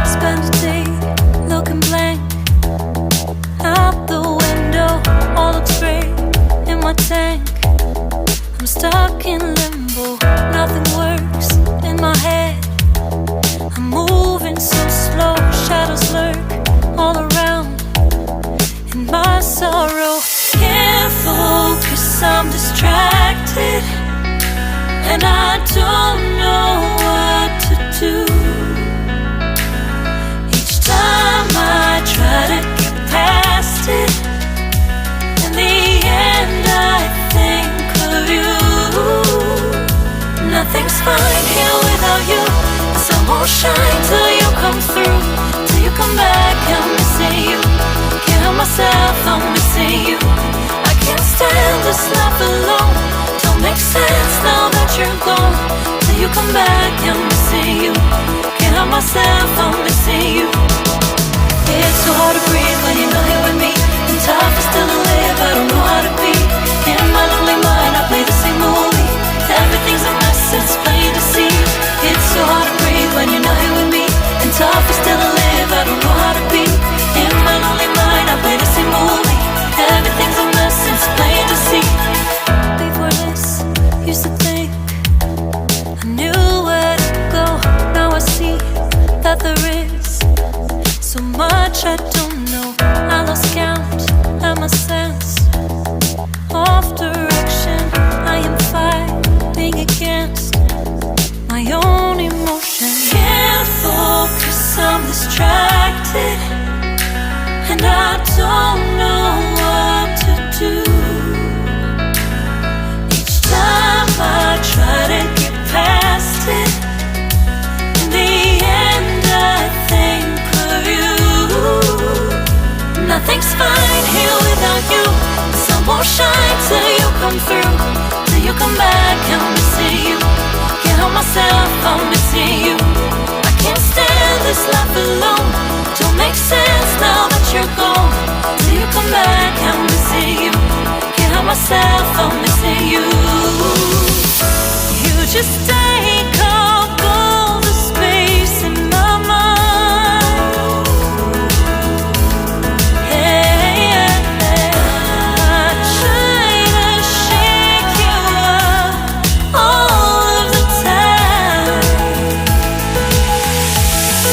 Spend a day looking blank out the window. All looks great in my tank. I'm stuck in limbo. Nothing works in my head. I'm moving so slow. Shadows lurk all around. In my sorrow, can't focus. I'm distracted, and I don't know what to do. Each time I try to get past it, in the end I think of you. Nothing's fine here without you. The sun won't shine till you come through. Till you come back, I'm missing you. Can't help myself, I'm missing you. I can't stand this life alone. Don't make sense now that you're gone. Till you come back, I'm missing you. Can't help myself, I'm missing you. It's so hard to breathe when you're not here with me. And tough is still to live, I don't know how to be. In my lonely mind, I play the same movie. Everything's a mess, it's plain to see. It's so hard to breathe when you're not here with me. And tough is still to live, I don't know how to be. In my lonely mind, I play the same movie. Everything's a mess, it's plain to see. Before this, used to think I knew where to go. Now I see that there is so much I don't know. I lost count at my sense of direction. I am fighting against my own emotion. Can't focus, I'm distracted, and I don't know what to do. Each time I try to get past it, in the end I think of you. Nothing's fine here without you. The sun won't shine till you come through. Till you come back, I'm missing you. Can't help myself, I'm missing you. I can't stand this life alone. Don't make sense now that you're gone. Till you come back, I'm missing you. Can't help myself, I'm missing you. You just take up all the space in my mind. Hey, I try to shake you up all of the time.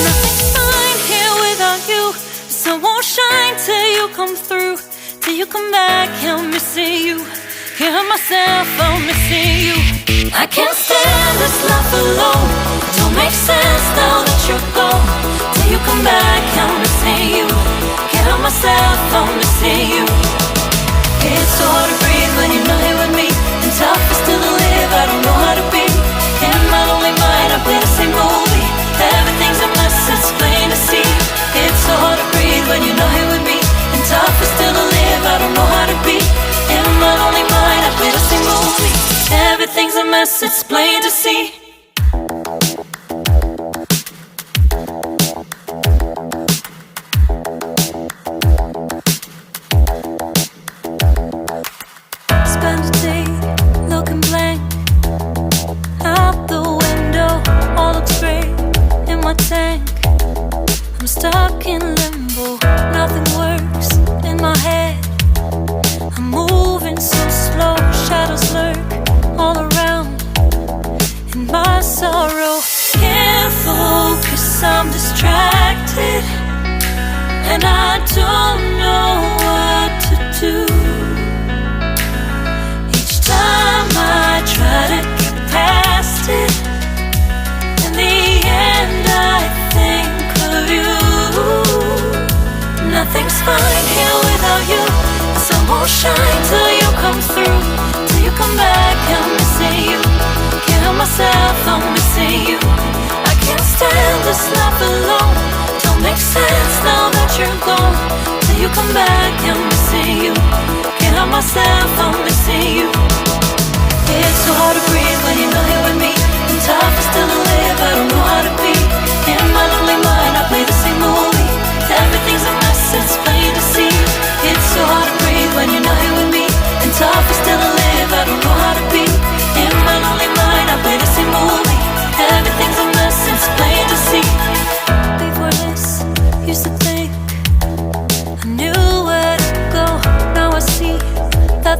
Nothing's fine here without you. The sun won't shine till you come through. Till you come back, I'm missing you. Can't help myself, I'm missing you. I can't stand this life alone. Don't make sense now that you're gone. Till you come back, I'm missing you. Can't help myself, I'm missing you. It's so hard to breathe when you're not here with me. And tough is still to live, I don't know how to be. In my lonely mind, I play the same movie. Everything's a mess, it's plain to see. It's so hard to breathe when you're not here with me. And tough is still to live, I don't know how to be. In my lonely mind, I play the same movie. Everything's a mess, it's plain to see. Spend a day looking blank out the window. All looks great in my tank. I'm stuck in limbo. Nothing works in my head. I'm moving so slow. Shadows lurk all around. In my sorrow, can't focus, I'm distracted, and I don't know what to do. Each time I try to get past it, in the end I think of you. Nothing's fine here without you. The sun won't shine till you come through. Till you come back, I'm missing you. Can't help myself, I'm missing you. I can't stand this life alone. Don't make sense now that you're gone. Till you come back, I'm missing you. Can't help myself, I'm missing you. It's so hard to breathe when you're not here with me. And tough is still to live, I don't know how to be. In my lonely mind, I play the same movie. Everything's a mess, it's plain to see. It's so hard to breathe when you're not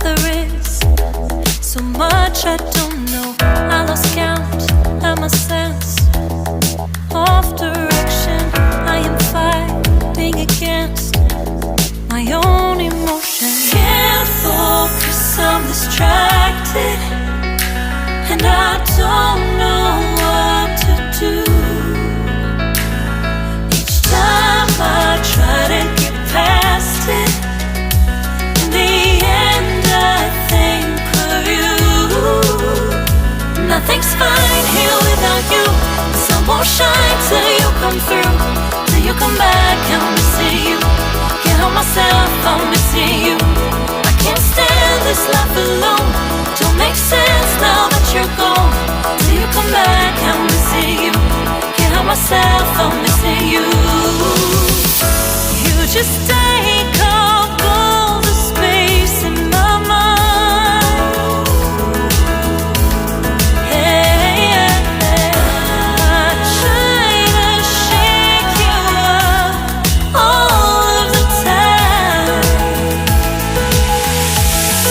there is so much I don't know. I lost count at my sense of direction. I am fighting against my own emotion. Can't focus, I'm distracted, and I don't know what to do. Each time I try to get past it, in the end I think of you. Nothing's fine here without you. The sun won't shine till you come through, till you come back. I'm missing you. Can't help myself, I'm missing you. I can't stand this life alone. Don't make sense now that you're gone. Till you come back, I'm missing you. Can't help myself, I'm missing you. You just take up all the space in my mind. Hey, I try to shake you up all of the time.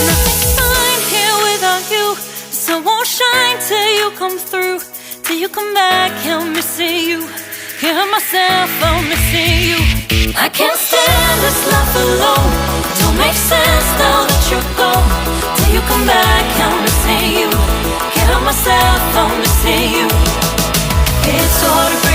Nothing's fine here without you. The sun won't shine till you come through, till you come back. I'm missing you. Can't help myself, I'm missing you. I can't stand this life alone. Don't make sense now that you're gone. Till you come back, I'm missing you. Can't help myself, I'm missing you. It's hard to